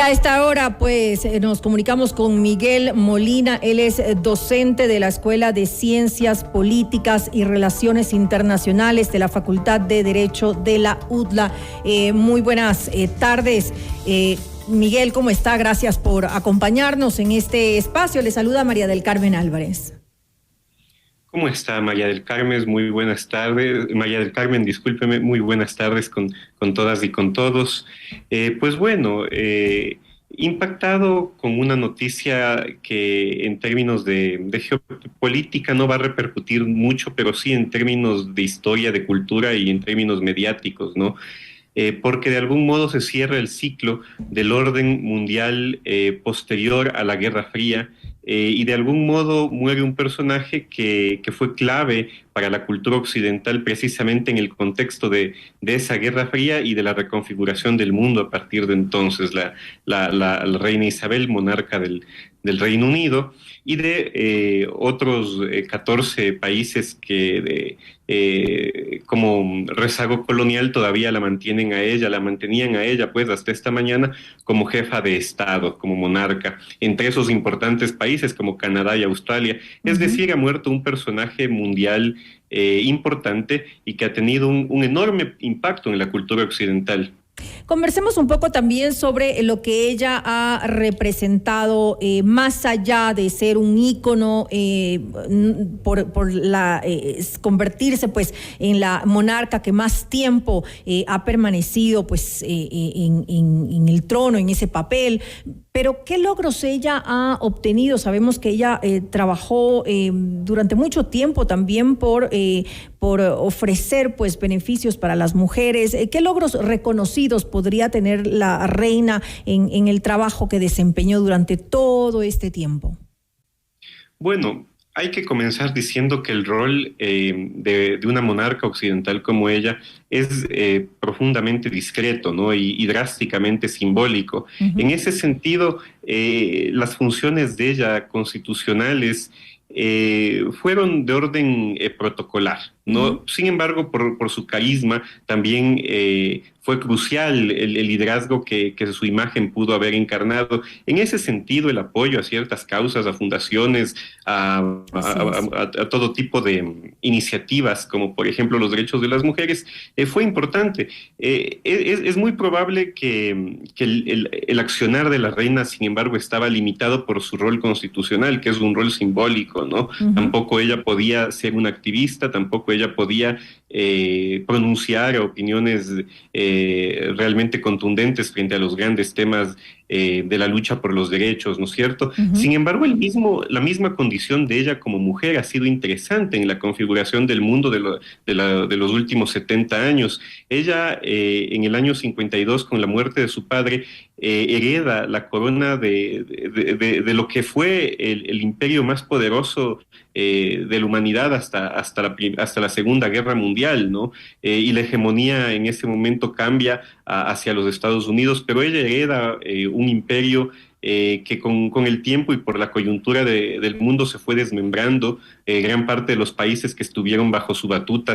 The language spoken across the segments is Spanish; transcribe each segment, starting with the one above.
a esta hora, pues, nos comunicamos con Miguel Molina. Él es docente de la Escuela de Ciencias Políticas y Relaciones Internacionales de la Facultad de Derecho de la UDLA. Muy buenas tardes. Miguel, ¿cómo está? Gracias por acompañarnos en este espacio. Le saluda María del Carmen Álvarez. ¿Cómo está María del Carmen? Muy buenas tardes. María del Carmen, discúlpeme, muy buenas tardes con todas y con todos. Pues bueno, impactado con una noticia que en términos de geopolítica no va a repercutir mucho, pero sí en términos de historia, de cultura y en términos mediáticos, ¿no? Porque de algún modo se cierra el ciclo del orden mundial posterior a la Guerra Fría, y de algún modo muere un personaje que fue clave para la cultura occidental precisamente en el contexto de esa Guerra Fría y de la reconfiguración del mundo a partir de entonces, la reina Isabel, monarca del Reino Unido, y de otros 14 países que como rezago colonial todavía la mantenían a ella pues hasta esta mañana como jefa de Estado, como monarca, entre esos importantes países como Canadá y Australia. Es decir, ha muerto un personaje mundial importante y que ha tenido un enorme impacto en la cultura occidental. Conversemos un poco también sobre lo que ella ha representado, más allá de ser un ícono, convertirse pues en la monarca que más tiempo ha permanecido pues en el trono, en ese papel. Pero ¿qué logros ella ha obtenido? Sabemos que ella trabajó durante mucho tiempo también por ofrecer pues beneficios para las mujeres. ¿Qué logros reconocidos podría tener la reina en el trabajo que desempeñó durante todo este tiempo? Bueno, hay que comenzar diciendo que el rol de una monarca occidental como ella es profundamente discreto, ¿no? y drásticamente simbólico. En ese sentido, las funciones de ella constitucionales fueron de orden protocolar, ¿no? Sin embargo, por su carisma también fue crucial el liderazgo que su imagen pudo haber encarnado. En ese sentido, el apoyo a ciertas causas, a fundaciones, a todo tipo de iniciativas, como por ejemplo los derechos de las mujeres, fue importante. Es muy probable que el accionar de la reina, sin embargo, estaba limitado por su rol constitucional, que es un rol simbólico, ¿no? Tampoco ella podía ser una activista, tampoco ella podía pronunciar opiniones realmente contundentes frente a los grandes temas de la lucha por los derechos, ¿no es cierto? Sin embargo, la misma condición de ella como mujer ha sido interesante en la configuración del mundo de los últimos 70 años. Ella, en el año 52, con la muerte de su padre, hereda la corona de lo que fue el imperio más poderoso de la humanidad hasta la Segunda Guerra Mundial, ¿no? Y la hegemonía en ese momento cambia hacia los Estados Unidos, pero ella hereda un imperio que con el tiempo y por la coyuntura del mundo se fue desmembrando. Gran parte de los países que estuvieron bajo su batuta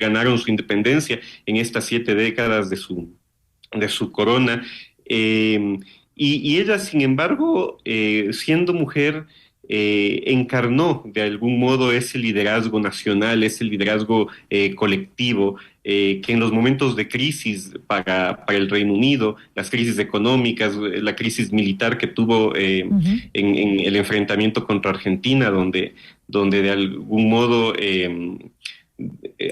ganaron su independencia en estas 7 décadas de su corona. Y ella, sin embargo, siendo mujer, encarnó de algún modo ese liderazgo nacional, ese liderazgo colectivo, que en los momentos de crisis para el Reino Unido, las crisis económicas, la crisis militar que tuvo en el enfrentamiento contra Argentina, donde de algún modo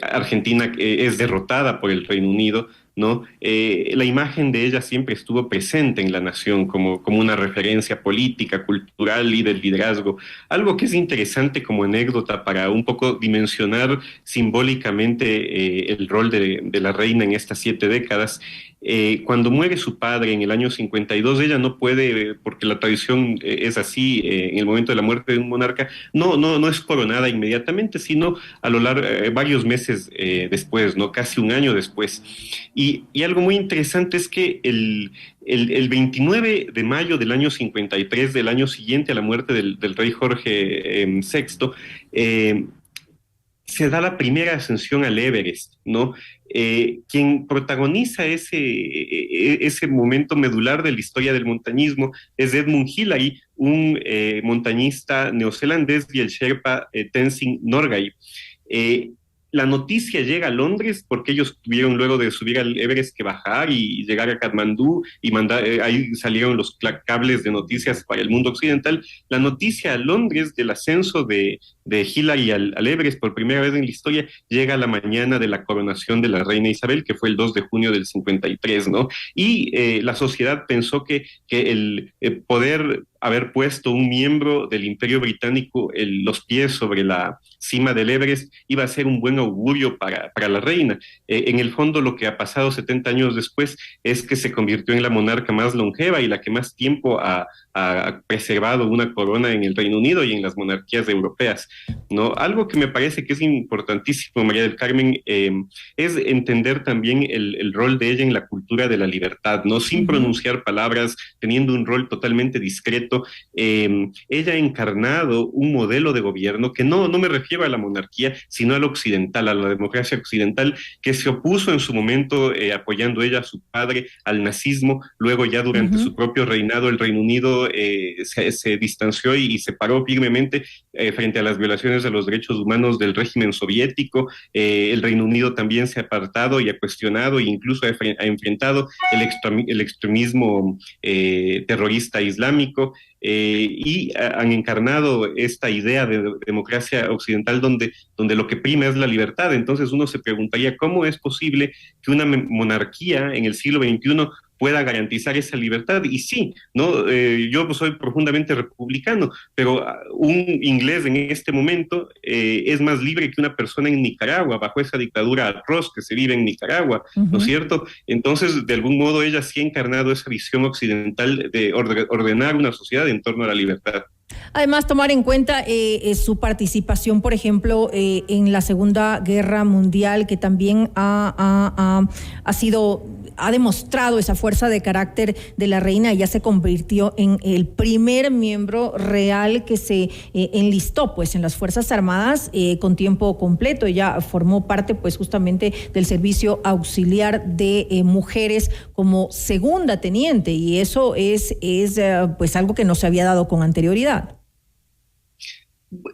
Argentina es derrotada por el Reino Unido, ¿no? La imagen de ella siempre estuvo presente en la nación como una referencia política, cultural y del liderazgo. Algo que es interesante como anécdota para un poco dimensionar simbólicamente el rol de la reina en estas 7 décadas. Cuando muere su padre en el año 52, ella no puede, porque la tradición es así, en el momento de la muerte de un monarca, no es coronada inmediatamente, sino a lo largo, varios meses después, ¿no? Casi un año después. Y algo muy interesante es que el 29 de mayo del año 53, del año siguiente a la muerte del rey Jorge VI, se da la primera ascensión al Everest, ¿no? Quien protagoniza ese momento medular de la historia del montañismo es Edmund Hillary, un montañista neozelandés, y el Sherpa Tenzing Norgay. Eh, la noticia llega a Londres porque ellos tuvieron luego de subir al Everest que bajar y llegar a Katmandú y mandar, ahí salieron los cables de noticias para el mundo occidental. La noticia a Londres del ascenso de Hillary al Everest por primera vez en la historia llega a la mañana de la coronación de la reina Isabel, que fue el 2 de junio del 53, ¿no? Y la sociedad pensó que el poder haber puesto un miembro del Imperio Británico los pies sobre la cima del Everest iba a ser un buen augurio para la reina. En el fondo, lo que ha pasado 70 años después es que se convirtió en la monarca más longeva y la que más tiempo ha preservado una corona en el Reino Unido y en las monarquías europeas, ¿no? Algo que me parece que es importantísimo, María del Carmen, es entender también el rol de ella en la cultura de la libertad, ¿no? Sin pronunciar palabras, teniendo un rol totalmente discreto. Ella ha encarnado un modelo de gobierno que no me refiero a la monarquía, sino a la occidental, a la democracia occidental, que se opuso en su momento, apoyando ella a su padre, al nazismo. Luego ya durante su propio reinado, el Reino Unido se distanció y se paró firmemente frente a las violaciones de los derechos humanos del régimen soviético. El Reino Unido también se ha apartado y ha cuestionado e incluso ha enfrentado el extremismo terrorista islámico. Y han encarnado esta idea de democracia occidental donde lo que prima es la libertad. Entonces uno se preguntaría cómo es posible que una monarquía en el siglo XXI pueda garantizar esa libertad. Y sí, ¿no? Yo soy profundamente republicano, pero un inglés en este momento es más libre que una persona en Nicaragua, bajo esa dictadura atroz que se vive en Nicaragua, ¿no es cierto? Entonces, de algún modo, ella sí ha encarnado esa visión occidental de ordenar una sociedad en torno a la libertad. Además, tomar en cuenta su participación, por ejemplo, en la Segunda Guerra Mundial, que también ha demostrado esa fuerza de carácter de la reina. Ella se convirtió en el primer miembro real que se enlistó pues en las Fuerzas Armadas con tiempo completo. Ella formó parte pues justamente del servicio auxiliar de mujeres como segunda teniente, y eso es pues algo que no se había dado con anterioridad.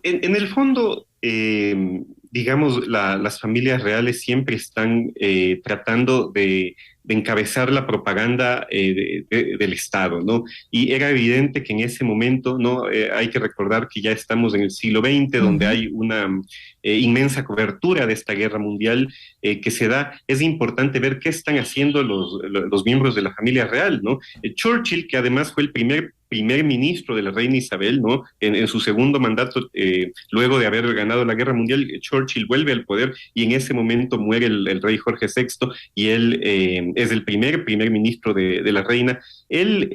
En el fondo, digamos, las familias reales siempre están tratando de encabezar la propaganda del Estado, ¿no? Y era evidente que en ese momento, ¿no? Hay que recordar que ya estamos en el siglo XX, donde hay una inmensa cobertura de esta guerra mundial que se da. Es importante ver qué están haciendo los miembros de la familia real, ¿no? Churchill, que además fue el primer ministro de la reina Isabel, ¿no? En su segundo mandato, luego de haber ganado la guerra mundial, Churchill vuelve al poder y en ese momento muere el rey Jorge VI y él es el primer ministro de la reina. Él,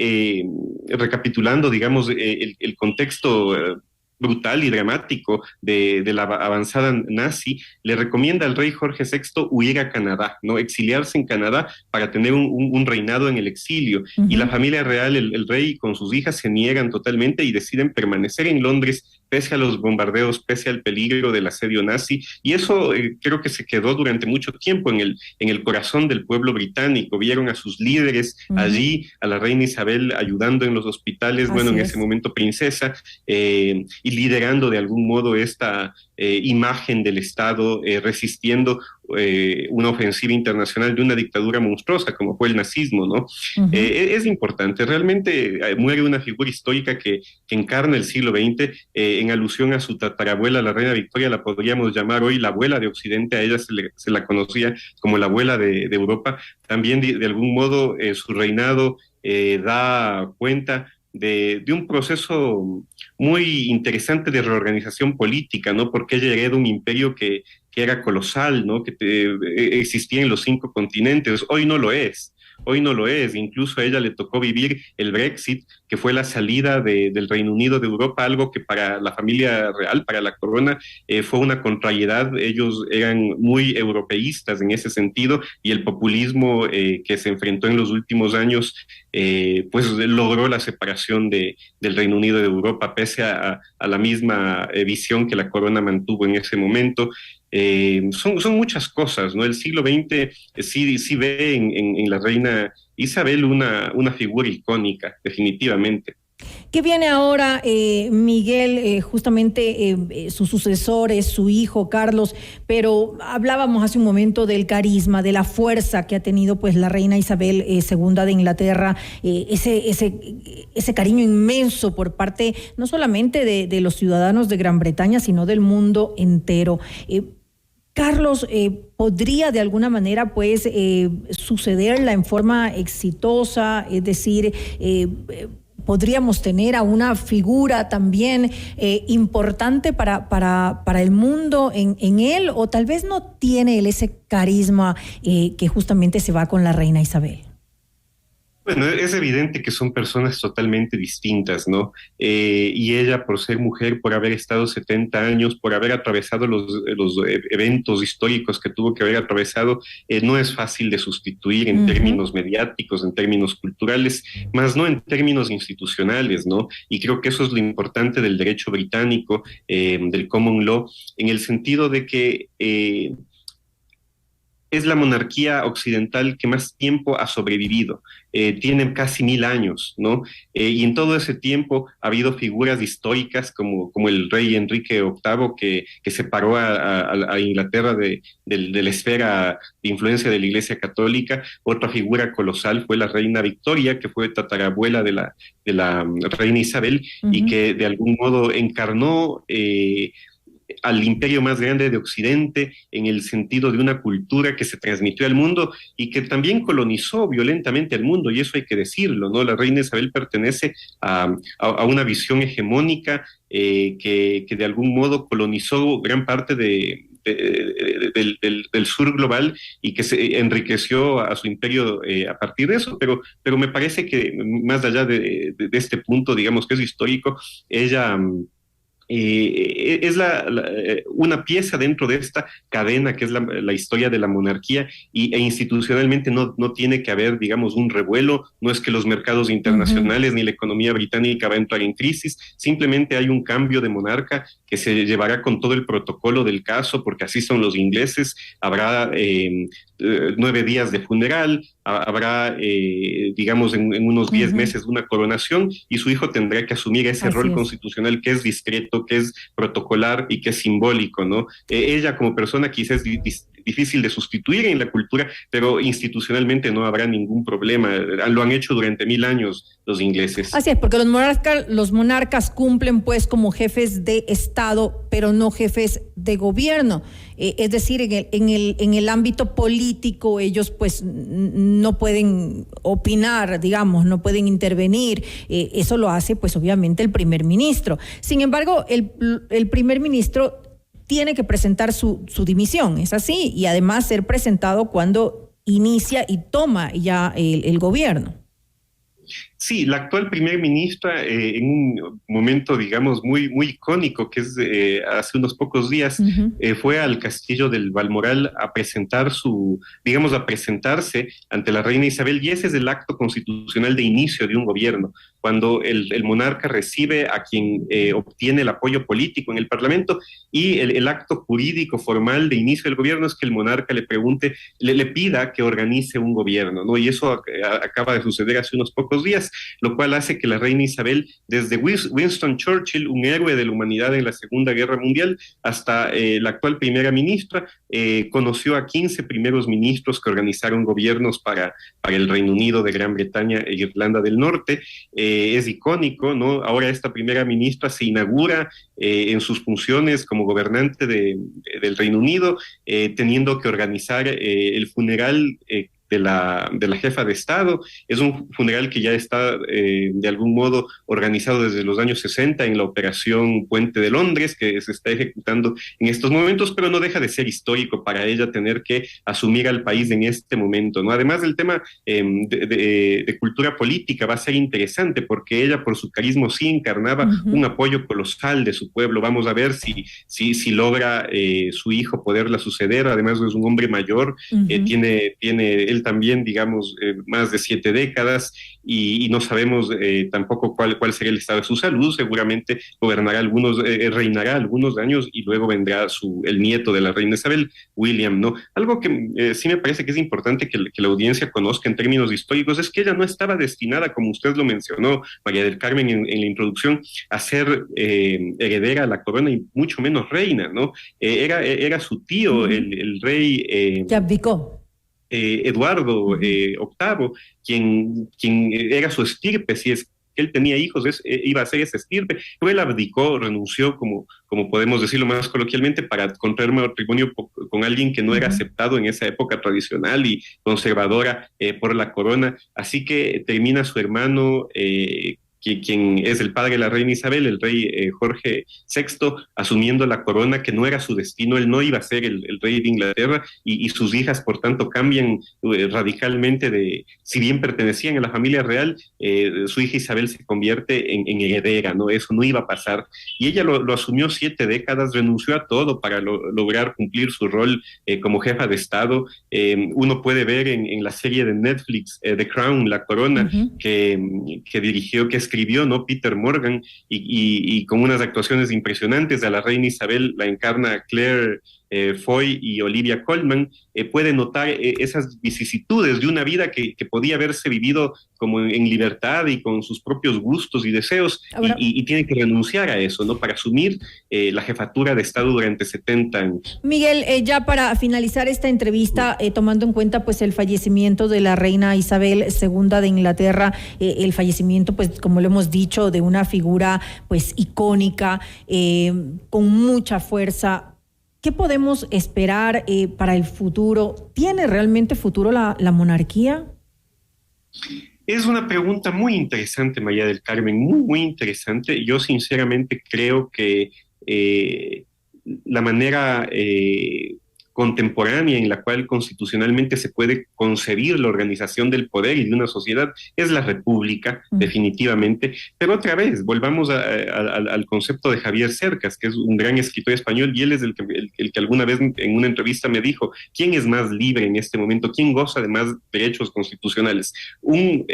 recapitulando, digamos, el contexto brutal y dramático de la avanzada nazi, le recomienda al rey Jorge VI huir a Canadá, ¿no? Exiliarse en Canadá para tener un reinado en el exilio. Y la familia real, el rey con sus hijas, se niegan totalmente y deciden permanecer en Londres pese a los bombardeos, pese al peligro del asedio nazi, y eso creo que se quedó durante mucho tiempo en el corazón del pueblo británico. Vieron a sus líderes allí, a la reina Isabel ayudando en los hospitales, bueno, en ese momento princesa, y liderando de algún modo esta imagen del Estado, resistiendo una ofensiva internacional de una dictadura monstruosa como fue el nazismo, ¿no? Es importante, realmente muere una figura histórica que encarna el siglo XX, en alusión a su tatarabuela, la reina Victoria, la podríamos llamar hoy la abuela de Occidente. A ella se la conocía como la abuela de Europa. También de algún modo su reinado da cuenta de un proceso muy interesante de reorganización política, ¿no? Porque ella hereda un imperio que era colosal, ¿no? Que existía en los 5 continentes. Hoy no lo es. Hoy no lo es. Incluso a ella le tocó vivir el Brexit, que fue la salida del Reino Unido de Europa, algo que para la familia real, para la corona, fue una contrariedad. Ellos eran muy europeístas en ese sentido y el populismo que se enfrentó en los últimos años pues logró la separación del Reino Unido de Europa, pese a la misma visión que la corona mantuvo en ese momento. Son muchas cosas, ¿no? El siglo XX sí ve en la reina Isabel una figura icónica, definitivamente. ¿Qué viene ahora, Miguel? Justamente su sucesor es su hijo Carlos, pero hablábamos hace un momento del carisma, de la fuerza que ha tenido pues la reina Isabel II de Inglaterra, ese cariño inmenso por parte no solamente de los ciudadanos de Gran Bretaña, sino del mundo entero. Carlos, ¿podría de alguna manera pues sucederla en forma exitosa? Es decir, podríamos tener a una figura también importante para el mundo en él, o tal vez no tiene él ese carisma que justamente se va con la reina Isabel. Bueno, es evidente que son personas totalmente distintas, ¿no? Y ella, por ser mujer, por haber estado 70 años, por haber atravesado los eventos históricos que tuvo que haber atravesado, no es fácil de sustituir en términos mediáticos, en términos culturales, más no en términos institucionales, ¿no? Y creo que eso es lo importante del derecho británico, del common law, en el sentido de que es la monarquía occidental que más tiempo ha sobrevivido. Tiene casi 1000 años, ¿no? Y en todo ese tiempo ha habido figuras históricas como el rey Enrique VIII, que separó a Inglaterra de la esfera de influencia de la Iglesia Católica. Otra figura colosal fue la reina Victoria, que fue tatarabuela de la reina Isabel, y que de algún modo encarnó al imperio más grande de Occidente en el sentido de una cultura que se transmitió al mundo y que también colonizó violentamente al mundo, y eso hay que decirlo, ¿no? La reina Isabel pertenece a una visión hegemónica que de algún modo colonizó gran parte del sur global y que se enriqueció a su imperio a partir de eso, pero me parece que más allá de este punto, digamos que es histórico, ella es una pieza dentro de esta cadena que es la historia de la monarquía e institucionalmente no tiene que haber, digamos, un revuelo, no es que los mercados internacionales ni la economía británica va a entrar en crisis, simplemente hay un cambio de monarca que se llevará con todo el protocolo del caso, porque así son los ingleses, habrá 9 días de funeral, habrá, digamos, en unos 10 meses una coronación y su hijo tendrá que asumir ese rol constitucional que es discreto, que es protocolar y que es simbólico, ¿no? Ella como persona quizás es difícil de sustituir en la cultura, pero institucionalmente no habrá ningún problema. Lo han hecho durante 1000 años los ingleses. Así es, porque los monarcas cumplen pues como jefes de Estado, pero no jefes de gobierno. Es decir, en el ámbito político ellos pues no pueden opinar, digamos, no pueden intervenir. Eso lo hace pues obviamente el primer ministro. Sin embargo, el primer ministro tiene que presentar su dimisión, ¿es así? Y además ser presentado cuando inicia y toma ya el gobierno. Sí, la actual primer ministra, en un momento, digamos, muy icónico, que es hace unos pocos días, fue al castillo del Balmoral a a presentarse ante la reina Isabel, y ese es el acto constitucional de inicio de un gobierno, cuando el monarca recibe a quien obtiene el apoyo político en el Parlamento, y el acto jurídico formal de inicio del gobierno es que el monarca le pida que organice un gobierno, ¿no? Y eso acaba de suceder hace unos pocos días, lo cual hace que la reina Isabel, desde Winston Churchill, un héroe de la humanidad en la Segunda Guerra Mundial, hasta la actual primera ministra, conoció a 15 primeros ministros que organizaron gobiernos para el Reino Unido de Gran Bretaña e Irlanda del Norte. Es icónico, ¿no? Ahora esta primera ministra se inaugura en sus funciones como gobernante del Reino Unido, teniendo que organizar el funeral de la jefa de Estado. Es un funeral que ya está de algún modo organizado desde los años 60 en la Operación Puente de Londres, que se está ejecutando en estos momentos, pero no deja de ser histórico para ella tener que asumir al país en este momento, ¿no? Además del tema de cultura política, va a ser interesante porque ella por su carisma sí encarnaba un apoyo colosal de su pueblo. Vamos a ver si logra su hijo poderla suceder. Además es un hombre mayor, tiene él también, digamos, más de 7 décadas y no sabemos tampoco cuál será el estado de su salud. Seguramente reinará algunos años y luego vendrá el nieto de la reina Isabel, William, ¿no? Algo que sí me parece que es importante que la audiencia conozca en términos históricos es que ella no estaba destinada, como usted lo mencionó, María del Carmen, en la introducción, a ser heredera a la corona y mucho menos reina, ¿no? Era su tío, el rey... que abdicó. Eduardo VIII, quien era su estirpe, si es que él tenía hijos, iba a ser esa estirpe, pero él abdicó, renunció, como podemos decirlo más coloquialmente, para contraer matrimonio con alguien que no era aceptado en esa época tradicional y conservadora por la corona. Así que termina su hermano, quien es el padre de la reina Isabel, el rey Jorge VI, asumiendo la corona, que no era su destino. Él no iba a ser el rey de Inglaterra, y sus hijas, por tanto, cambian radicalmente si bien pertenecían a la familia real, su hija Isabel se convierte en heredera, ¿no? Eso no iba a pasar. Y ella lo asumió 7 décadas, renunció a todo para lograr cumplir su rol como jefa de Estado. Uno puede ver en la serie de Netflix, The Crown, La Corona, que dirigió, que escribió, ¿no?, Peter Morgan, y con unas actuaciones impresionantes. A la reina Isabel la encarna Claire Foy y Olivia Colman. Puede notar esas vicisitudes de una vida que podía haberse vivido como en libertad y con sus propios gustos y deseos. Ahora, y tiene que renunciar a eso, ¿no?, para asumir la jefatura de Estado durante 70 años. Miguel, ya para finalizar esta entrevista, tomando en cuenta pues el fallecimiento de la reina Isabel II de Inglaterra, el fallecimiento, pues como lo hemos dicho, de una figura pues icónica, con mucha fuerza. ¿Qué podemos esperar para el futuro? ¿Tiene realmente futuro la monarquía? Es una pregunta muy interesante, María del Carmen, muy, muy interesante. Yo sinceramente creo que la manera contemporánea en la cual constitucionalmente se puede concebir la organización del poder y de una sociedad es la república, definitivamente. Pero otra vez, volvamos al concepto de Javier Cercas, que es un gran escritor español, y él es el que alguna vez en una entrevista me dijo: ¿quién es más libre en este momento? ¿Quién goza de más derechos constitucionales? ¿Un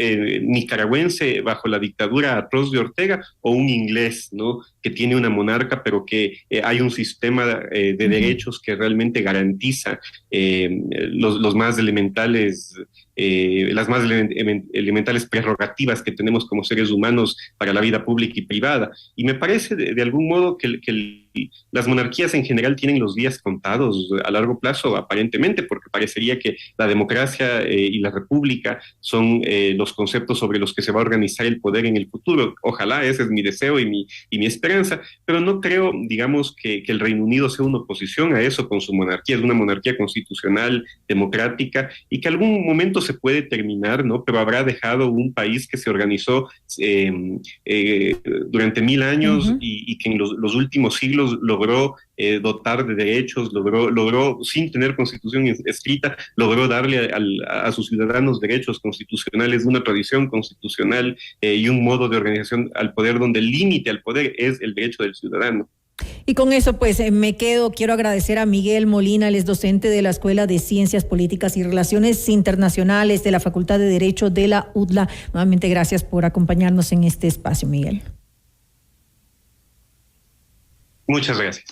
nicaragüense bajo la dictadura atroz de Ortega, o un inglés, ¿no?, que tiene una monarca, pero que hay un sistema de derechos que realmente garantiza los más elementales, las más elementales prerrogativas que tenemos como seres humanos para la vida pública y privada? Y me parece de algún modo que las monarquías en general tienen los días contados a largo plazo, aparentemente, porque parecería que la democracia y la república son los conceptos sobre los que se va a organizar el poder en el futuro. Ojalá, ese es mi deseo y mi esperanza, pero no creo, digamos, que el Reino Unido sea una oposición a eso con su monarquía. Es una monarquía constitucional, democrática, y que algún momento se puede terminar, ¿no? Pero habrá dejado un país que se organizó durante 1000 años y que en los últimos siglos logró dotar de derechos, logró sin tener constitución escrita, logró darle a sus ciudadanos derechos constitucionales, de una tradición constitucional y un modo de organización al poder donde el límite al poder es el derecho del ciudadano. Y con eso pues me quedo. Quiero agradecer a Miguel Molina, él es docente de la Escuela de Ciencias Políticas y Relaciones Internacionales de la Facultad de Derecho de la UDLA. Nuevamente gracias por acompañarnos en este espacio, Miguel. Muchas gracias.